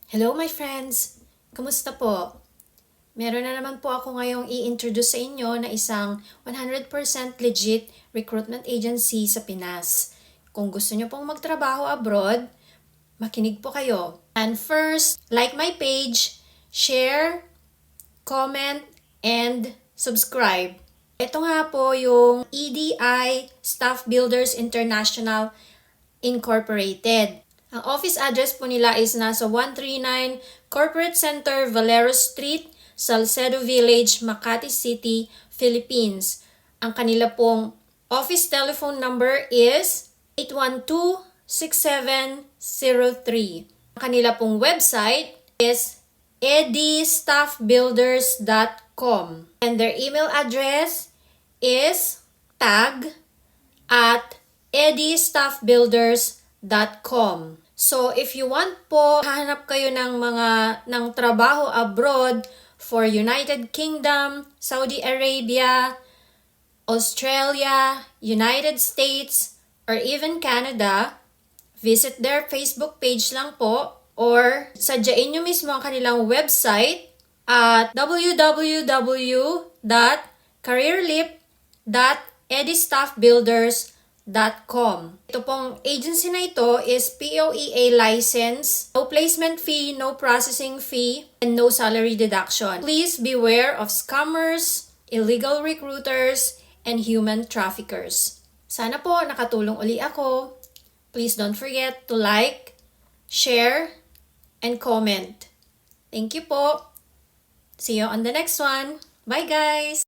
Hello my friends! Kamusta po? Meron na naman po ako ngayong i-introduce sa inyo na isang 100% legit recruitment agency sa Pinas. Kung gusto nyo pong magtrabaho abroad, makinig po kayo. And first, like my page, share, comment, and subscribe. Ito nga po yung EDI Staff Builders International Incorporated. Ang office address po nila is nasa 139 Corporate Center, Valero Street, Salcedo Village, Makati City, Philippines. Ang kanila pong office telephone number is 812-6703. Ang kanila pong website is edstaffbuilders.com. And their email address is tag@edstaffbuilders.com. So, if you want po, hahanap kayo ng trabaho abroad for United Kingdom, Saudi Arabia, Australia, United States, or even Canada, visit their Facebook page lang po or sadyain nyo mismo ang kanilang website at www.careerleap.edstaffbuilders.com. Ito pong agency na ito is POEA license, no placement fee, no processing fee, and no salary deduction. Please beware of scammers, illegal recruiters, and human traffickers. Sana po nakatulong uli ako. Please don't forget to like, share, and comment. Thank you po. See you on the next one. Bye guys!